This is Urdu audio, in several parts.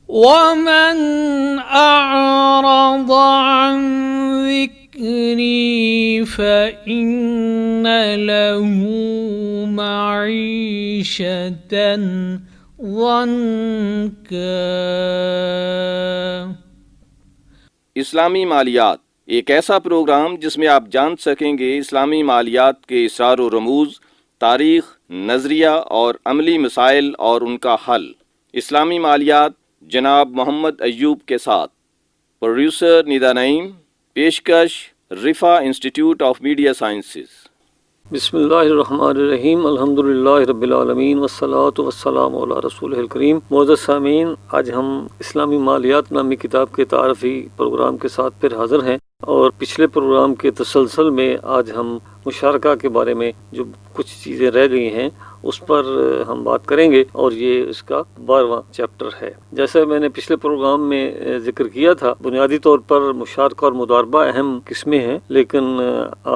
ومن أعرض عن ذكري فإن له معيشة ضنكا۔ اسلامی مالیات، ایک ایسا پروگرام جس میں آپ جان سکیں گے اسلامی مالیات کے اسرار و رموز، تاریخ، نظریہ اور عملی مسائل اور ان کا حل۔ اسلامی مالیات جناب محمد ایوب کے ساتھ، پروڈیوسر ندا نعیم، پیشکش رفا انسٹیٹیوٹ آف میڈیا سائنسز۔ بسم اللہ الرحمن الرحیم، الحمدللہ رب العالمین والصلاة والسلام علی رسولہ الکریم۔ معزز سامعین، آج ہم اسلامی مالیات نامی کتاب کے تعارفی پروگرام کے ساتھ پھر حاضر ہیں، اور پچھلے پروگرام کے تسلسل میں آج ہم مشارکہ کے بارے میں جو کچھ چیزیں رہ گئی ہیں اس پر ہم بات کریں گے، اور یہ اس کا 12واں چیپٹر ہے۔ جیسا میں نے پچھلے پروگرام میں ذکر کیا تھا، بنیادی طور پر مشارکہ اور مضاربہ اہم قسمیں ہیں، لیکن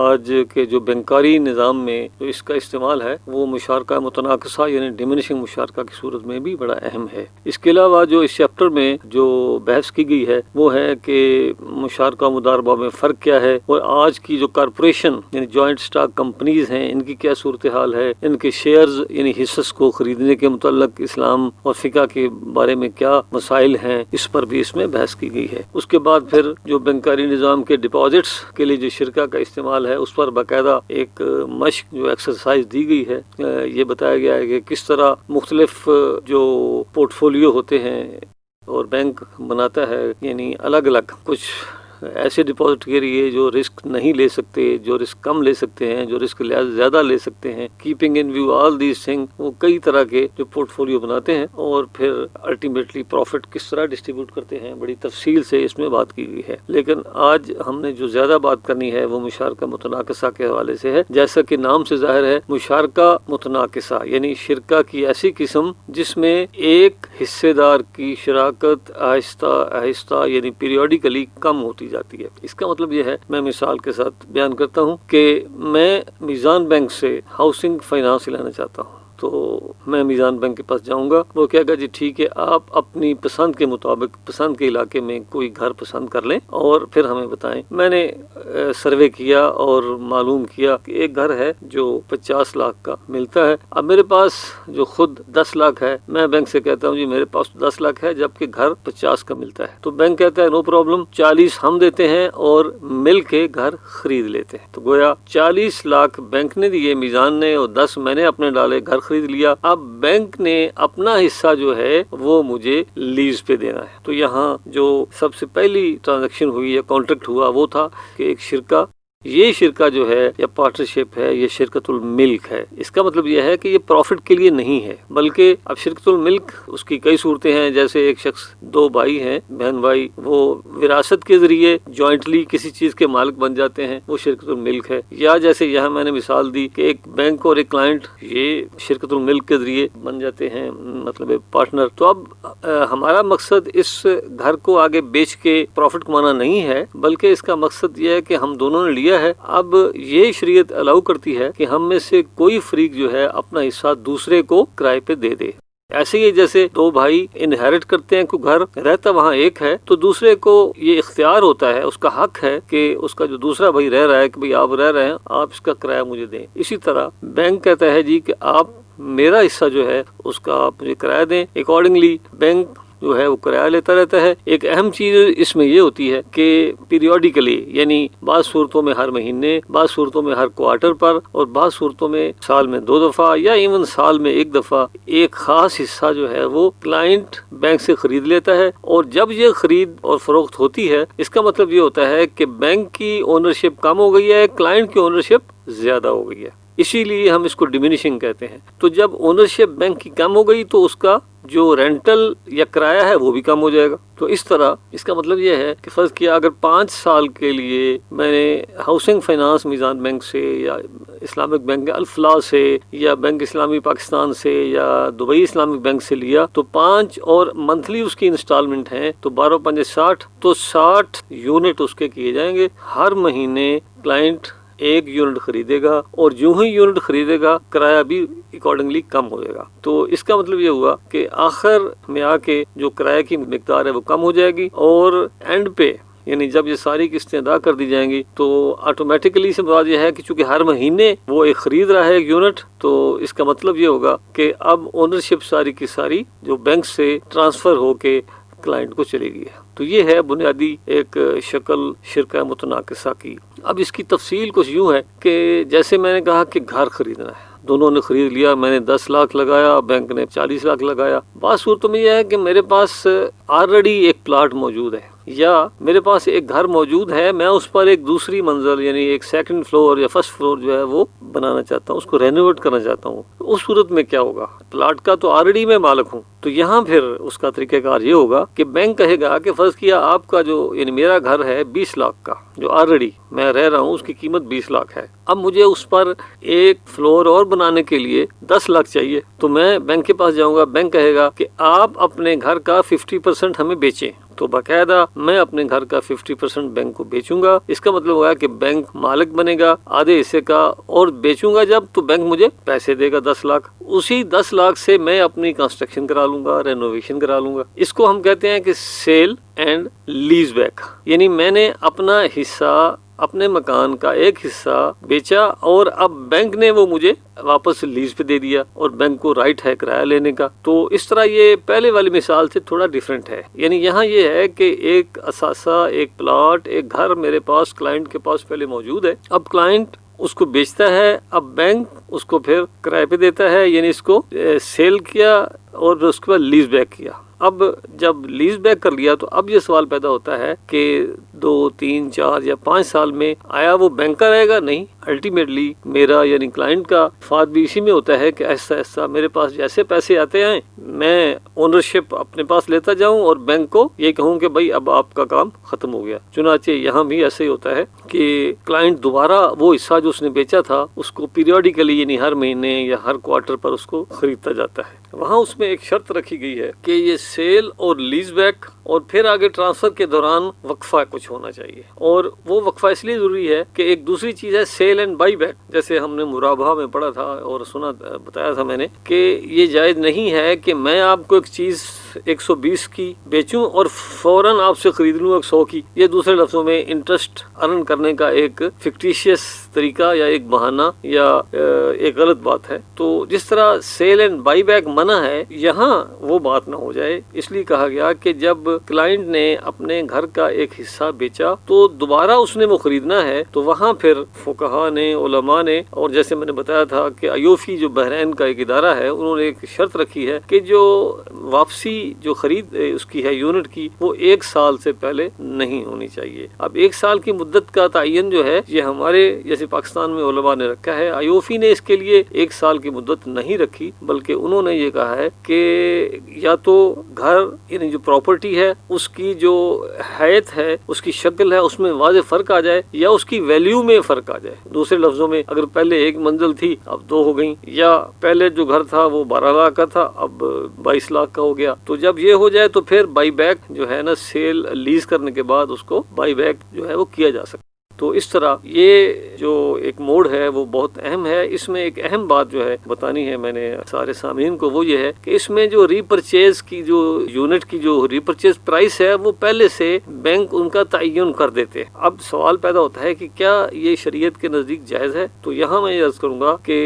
آج کے جو بینکاری نظام میں جو اس کا استعمال ہے وہ مشارکہ متناقصہ یعنی ڈیمینشنگ مشارکہ کی صورت میں بھی بڑا اہم ہے۔ اس کے علاوہ جو اس چیپٹر میں جو بحث کی گئی ہے وہ ہے کہ مشارکہ مضاربہ میں فرق کیا ہے، اور آج کی جو کارپوریشن یعنی جوائنٹ اسٹاک کمپنیز ہیں ان کی کیا صورتحال ہے، ان کے شیئرز یعنی حصص کو خریدنے کے متعلق اسلام اور فقہ کے بارے میں کیا مسائل ہیں، اس پر بھی اس میں بحث کی گئی ہے۔ اس کے بعد پھر جو بینکاری نظام کے ڈپازٹس کے لیے جو شرکہ کا استعمال ہے اس پر باقاعدہ ایک مشق جو ایکسرسائز دی گئی ہے۔ یہ بتایا گیا ہے کہ کس طرح مختلف جو پورٹ فولیو ہوتے ہیں اور بینک بناتا ہے، یعنی الگ الگ کچھ ایسے ڈپازٹ کے لیے جو رسک نہیں لے سکتے، جو رسک کم لے سکتے ہیں، جو رسک زیادہ لے سکتے ہیں، keeping in view all these thing, وہ کئی طرح کے جو پورٹ فولیو بناتے ہیں اور پھر الٹیمیٹلی پروفٹ کس طرح ڈسٹریبیوٹ کرتے ہیں، بڑی تفصیل سے اس میں بات کی گئی ہے۔ لیکن آج ہم نے جو زیادہ بات کرنی ہے وہ مشارکہ متناقصہ کے حوالے سے ہے۔ جیسا کہ نام سے ظاہر ہے، مشارکہ متناقصہ یعنی شرکہ کی ایسی قسم جس میں ایک حصے دار کی شراکت آہستہ آہستہ یعنی پیریوڈیکلی کم ہوتی جاتی ہے۔ اس کا مطلب یہ ہے، میں مثال کے ساتھ بیان کرتا ہوں کہ میں میزان بینک سے ہاؤسنگ فائنانس لینا چاہتا ہوں، تو میں میزان بینک کے پاس جاؤں گا، وہ کہے گا جی ٹھیک ہے، آپ اپنی پسند کے مطابق پسند کے علاقے میں کوئی گھر پسند کر لیں اور پھر ہمیں بتائیں۔ میں نے سروے کیا اور معلوم کیا کہ ایک گھر ہے جو 50 لاکھ کا ملتا ہے۔ اب میرے پاس جو خود 10 لاکھ ہے، میں بینک سے کہتا ہوں جی میرے پاس 10 لاکھ ہے جبکہ گھر 50 کا ملتا ہے، تو بینک کہتا ہے نو پرابلم، 40 ہم دیتے ہیں اور مل کے گھر خرید لیتے ہیں۔ تو گویا 40 لاکھ بینک نے دیے میزان نے، اور 10 میں نے اپنے ڈالے، گھر خرید لیا۔ اب بینک نے اپنا حصہ جو ہے وہ مجھے لیز پہ دینا ہے۔ تو یہاں جو سب سے پہلی ٹرانزیکشن ہوئی یا کانٹریکٹ ہوا وہ تھا کہ ایک شرکہ، یہ شرکہ جو ہے یا پارٹنرشپ ہے، یہ شرکت الملک ہے۔ اس کا مطلب یہ ہے کہ یہ پروفٹ کے لیے نہیں ہے، بلکہ اب شرکت الملک اس کی کئی صورتیں ہیں، جیسے ایک شخص، 2 بھائی ہیں، بہن بھائی، وہ وراثت کے ذریعے جوائنٹلی کسی چیز کے مالک بن جاتے ہیں، وہ شرکت الملک ہے۔ یا جیسے یہاں میں نے مثال دی کہ ایک بینک اور ایک کلائنٹ یہ شرکت الملک کے ذریعے بن جاتے ہیں، مطلب پارٹنر۔ تو اب ہمارا مقصد اس گھر کو آگے بیچ کے پروفٹ کمانا نہیں ہے، بلکہ اس کا مقصد یہ ہے کہ ہم دونوں نے لیا ہے۔ اب یہ شریعت الاؤ کرتی ہے کہ ہم میں سے کوئی فریق جو ہے اپنا حصہ دوسرے کو کرائے پہ دے دے۔ ایسے ہی جیسے 2 بھائی انہیرٹ کرتے ہیں کوئی گھر، رہتا وہاں ایک ہے، تو دوسرے کو یہ اختیار ہوتا ہے، اس کا حق ہے کہ اس کا جو دوسرا بھائی رہ رہا ہے کہ بھئی آپ رہ رہے ہیں، آپ اس کا کرایہ مجھے دیں۔ اسی طرح بینک کہتا ہے جی کہ آپ میرا حصہ جو ہے اس کا آپ مجھے کرایہ دیں۔ اکارڈنگلی بینک جو ہے وہ کرایہ لیتا رہتا ہے۔ ایک اہم چیز اس میں یہ ہوتی ہے کہ پیریوڈیکلی یعنی بعض صورتوں میں ہر مہینے، بعض صورتوں میں ہر کوارٹر پر، اور بعض صورتوں میں سال میں 2 دفعہ یا ایون سال میں 1 دفعہ ایک خاص حصہ جو ہے وہ کلائنٹ بینک سے خرید لیتا ہے۔ اور جب یہ خرید اور فروخت ہوتی ہے، اس کا مطلب یہ ہوتا ہے کہ بینک کی اونرشپ کم ہو گئی ہے، کلائنٹ کی اونرشپ زیادہ ہو گئی ہے، اسی لیے ہم اس کو ڈیمینشنگ کہتے ہیں۔ تو جب اونرشپ بینک کی کم ہو گئی تو اس کا جو رینٹل یا کرایہ ہے وہ بھی کم ہو جائے گا۔ تو اس طرح اس کا مطلب یہ ہے کہ فرض کیا اگر 5 سال کے لیے میں نے ہاؤسنگ فائنانس میزان بینک سے یا اسلامک بینک الفلاح سے یا بینک اسلامی پاکستان سے یا دبئی اسلامک بینک سے لیا، تو 5 اور منتھلی اس کی انسٹالمنٹ ہیں، تو 12 5 60، تو 60 یونٹ اس کے کیے جائیں گے۔ ہر مہینے کلائنٹ ایک یونٹ خریدے گا اور جو ہی یونٹ خریدے گا کرایہ بھی اکارڈنگلی کم ہو جائے گا۔ تو اس کا مطلب یہ ہوا کہ آخر میں آ کے جو کرایہ کی مقدار ہے وہ کم ہو جائے گی، اور اینڈ پہ یعنی جب یہ ساری قسطیں ادا کر دی جائیں گی تو آٹومیٹکلی سے بات یہ ہے کہ چونکہ ہر مہینے وہ ایک خرید رہا ہے ایک یونٹ، تو اس کا مطلب یہ ہوگا کہ اب اونرشپ ساری کی ساری جو بینک سے ٹرانسفر ہو کے کلائنٹ کو چلے گی۔ تو یہ ہے بنیادی ایک شکل شرکہ متناقصہ کی۔ اب اس کی تفصیل کچھ یوں ہے کہ جیسے میں نے کہا کہ گھر خریدنا ہے، دونوں نے خرید لیا، میں نے 10 لاکھ لگایا، بینک نے 40 لاکھ لگایا۔ بعض صورتوں میں یہ ہے کہ میرے پاس آلریڈی ایک پلاٹ موجود ہے یا میرے پاس ایک گھر موجود ہے، میں اس پر ایک دوسری منزل یعنی ایک سیکنڈ فلور یا فرسٹ فلور جو ہے وہ بنانا چاہتا ہوں، اس کو رینوویٹ کرنا چاہتا ہوں۔ اس صورت میں کیا ہوگا؟ پلاٹ کا تو آلریڈی میں مالک ہوں، تو یہاں پھر اس کا طریقہ کار یہ ہوگا کہ بینک کہے گا کہ فرض کیا آپ کا جو یعنی میرا گھر ہے 20 لاکھ کا جو آلریڈی میں رہ رہا ہوں، اس کی قیمت 20 لاکھ ہے، اب مجھے اس پر ایک فلور اور بنانے کے لیے 10 لاکھ چاہیے، تو میں بینک کے پاس جاؤں گا، بینک کہے گا کہ آپ اپنے گھر کا 50% ہمیں بیچیں، تو باقاعدہ میں اپنے گھر کا 50% بینک کو بیچوں گا۔ اس کا مطلب ہوا کہ بینک مالک بنے گا آدھے حصے کا، اور بیچوں گا جب تو بینک مجھے پیسے دے گا 10 لاکھ، اسی 10 لاکھ سے میں اپنی کنسٹرکشن کرا لوں گا، رینوویشن کرا لوں گا۔ اس کو ہم کہتے ہیں کہ سیل اینڈ لیز بیک، یعنی میں نے اپنا حصہ اپنے مکان کا ایک حصہ بیچا اور اب بینک نے وہ مجھے واپس لیز پہ دے دیا، اور بینک کو رائٹ ہے کرایہ لینے کا۔ تو اس طرح یہ پہلے والی مثال سے تھوڑا ڈیفرنٹ ہے، یعنی یہاں یہ ہے کہ ایک اثاثہ، ایک پلاٹ، ایک گھر میرے پاس کلائنٹ کے پاس پہلے موجود ہے، اب کلائنٹ اس کو بیچتا ہے، اب بینک اس کو پھر کرائے پہ دیتا ہے، یعنی اس کو سیل کیا اور اس کے بعد لیز بیک کیا۔ اب جب لیز بیک کر لیا تو اب یہ سوال پیدا ہوتا ہے کہ 2، 3، 4 یا 5 سال میں آیا وہ بینک کا رہے گا؟ نہیں، الٹیمیٹلی میرا یعنی کلائنٹ کا فائدہ بھی اسی میں ہوتا ہے کہ ایسا ایسا میرے پاس جیسے پیسے آتے ہیں میں اونرشپ اپنے پاس لیتا جاؤں اور بینک کو یہ کہوں کہ بھائی اب آپ کا کام ختم ہو گیا۔ چنانچہ یہاں بھی ایسے ہی ہوتا ہے کہ کلائنٹ دوبارہ وہ حصہ جو اس نے بیچا تھا اس کو پیریوڈیکلی یعنی ہر مہینے یا ہر کوارٹر پر اس کو خریدتا جاتا ہے۔ وہاں اس میں ایک شرط رکھی گئی ہے کہ یہ سیل اور لیز بیک اور پھر آگے ٹرانسفر کے دوران وقفہ کچھ ہونا چاہیے، اور وہ وقفہ اس لیے ضروری ہے کہ ایک دوسری چیز ہے سیل اینڈ بائی بیک، جیسے ہم نے مرابحہ میں پڑھا تھا اور بتایا تھا میں نے کہ یہ جائز نہیں ہے کہ میں آپ کو ایک چیز 120 کی بیچوں اور فوراً آپ سے خرید لوں 100 کی۔ یہ دوسرے لفظوں میں انٹرسٹ ارن کرنے کا ایک فکٹیشیس طریقہ یا ایک بہانہ یا ایک غلط بات ہے۔ تو جس طرح سیل اینڈ بائی بیک منع ہے، یہاں وہ بات نہ ہو جائے، اس لیے کہا گیا کہ جب کلائنٹ نے اپنے گھر کا ایک حصہ بیچا تو دوبارہ اس نے وہ خریدنا ہے، تو وہاں پھر فقہا نے، علماء نے، اور جیسے میں نے بتایا تھا کہ ایوفی جو بحرین کا ایک ادارہ ہے، انہوں نے ایک شرط رکھی ہے کہ جو واپسی جو خرید اس کی ہے یونٹ کی، وہ 1 سال سے پہلے نہیں ہونی چاہیے۔ اب 1 سال کی مدت کا تعین جو ہے یہ ہمارے جیسے پاکستان میں علماء نے رکھا ہے، ایوفی نے اس کے لیے 1 سال کی مدت نہیں رکھی، بلکہ انہوں نے یہ کہا ہے کہ یا تو گھر یعنی جو پراپرٹی ہے اس کی جو حیت ہے، اس کی شکل ہے، اس میں واضح فرق آ جائے، یا اس کی ویلیو میں فرق آ جائے۔ دوسرے لفظوں میں اگر پہلے 1 منزل تھی اب 2 ہو گئیں، یا پہلے جو گھر تھا وہ 12 لاکھ کا تھا اب 22 لاکھ کا ہو گیا، تو جب یہ ہو جائے تو پھر بائی بیک جو ہے نا، سیل لیز کرنے کے بعد اس کو بائی بیک جو ہے وہ کیا جا سکتا۔ تو اس طرح یہ جو ایک موڈ ہے وہ بہت اہم ہے۔ اس میں ایک اہم بات جو ہے بتانی ہے میں نے سارے سامعین کو، وہ یہ ہے کہ اس میں جو ری پرچیز کی جو یونٹ کی جو ری پرچیز پرائس ہے وہ پہلے سے بینک ان کا تعین کر دیتے ہیں۔ اب سوال پیدا ہوتا ہے کہ کیا یہ شریعت کے نزدیک جائز ہے؟ تو یہاں میں یہ عرض کروں گا کہ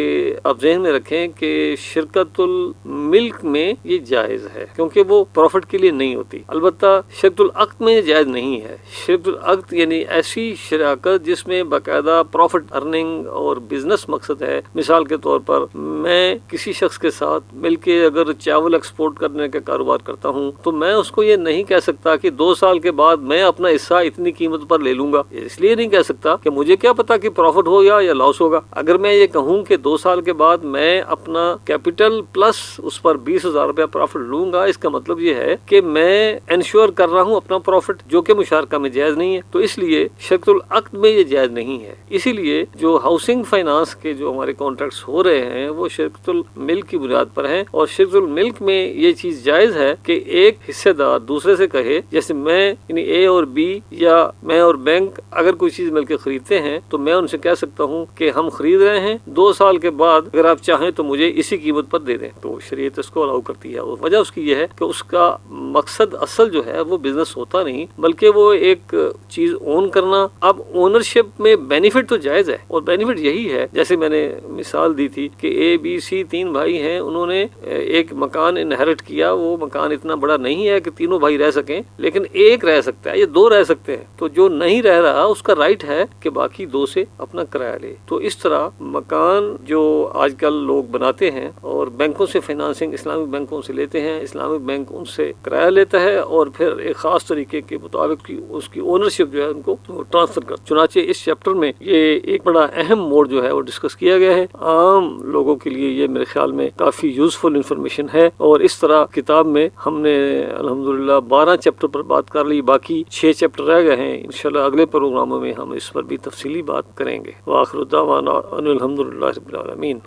آپ ذہن میں رکھیں کہ شرکت الملک میں یہ جائز ہے، کیونکہ وہ پروفٹ کے لیے نہیں ہوتی۔ البتہ شرکت العقد میں یہ جائز نہیں ہے۔ شرکت العقد یعنی ایسی شراکت جس میں باقاعدہ پروفٹ ارننگ اور بزنس مقصد ہے۔ مثال کے طور پر میں کسی شخص کے ساتھ مل کے اگر چاول ایکسپورٹ کرنے کا کاروبار کرتا ہوں تو میں اس کو یہ نہیں کہہ سکتا کہ 2 سال کے بعد میں اپنا حصہ اتنی قیمت پر لے لوں گا، اس لیے نہیں کہہ سکتا کہ مجھے کیا پتا کہ پروفٹ ہو یا لاس ہوگا۔ اگر میں یہ کہوں کہ 2 سال کے بعد میں اپنا کیپٹل پلس اس پر 20,000 روپیہ پروفٹ لوں گا، اس کا مطلب یہ ہے کہ میں انشور کر رہا ہوں اپنا پروفٹ، جو کہ مشارکہ میں جائز نہیں ہے۔ تو اس لیے شرکت العقد میں یہ جائز نہیں ہے۔ اسی لیے جو ہاؤسنگ فائنانس کے جو ہمارے کانٹریکٹس ہو رہے ہیں وہ شرکت الملک کی بنیاد پر ہیں، اور شرکت الملک میں یہ چیز جائز ہے کہ ایک حصے دار دوسرے سے کہے، جیسے میں یعنی اے اور بی یا میں اور بینک اگر کوئی چیز مل کے خریدتے ہیں تو میں ان سے کہہ سکتا ہوں کہ ہم خرید رہے ہیں، 2 سال کے بعد اگر آپ چاہیں تو مجھے اسی قیمت پر دے دیں، تو شریعت اس کو الاؤ کرتی ہے۔ اور وجہ اس کی یہ ہے کہ اس کا مقصد اصل جو ہے وہ بزنس ہوتا نہیں، بلکہ وہ ایک چیز اون کرنا۔ اب اونرشپ میں بینیفٹ تو جائز ہے، اور بینیفٹ یہی ہے جیسے میں نے مثال دی تھی کہ اے بی سی 3 بھائی ہیں، انہوں نے ایک مکان انہیرٹ کیا، وہ مکان اتنا بڑا نہیں ہے کہ تینوں بھائی رہ سکیں، لیکن ایک رہ سکتا ہے یا 2 رہ سکتے ہیں، تو جو نہیں رہ رہا اس کا رائٹ ہے کہ باقی 2 سے اپنا کرایہ لے۔ تو اس طرح مکان جو آج کل لوگ بناتے ہیں اور بینکوں سے فائنانسنگ اسلامک بینکوں سے لیتے ہیں، اسلامک بینک ان سے کرایہ لیتا ہے اور پھر ایک خاص طریقے کے مطابق اس کی اونرشپ جو ہے ان کو ٹرانسفر کرتا۔ چنانچہ اس چیپٹر میں یہ ایک بڑا اہم موڈ جو ہے وہ ڈسکس کیا گیا ہے۔ عام لوگوں کے لیے یہ میرے خیال میں کافی یوزفل انفارمیشن ہے، اور اس طرح کتاب میں ہم نے الحمدللہ 12 چیپٹر پر بات کر لی، باقی 6 چیپٹر رہ گئے ہیں۔ انشاءاللہ اگلے پروگراموں میں ہم اس پر بھی تفصیلی بات کریں گے۔ وآخر دعوانا ان الحمدللہ رب العالمین۔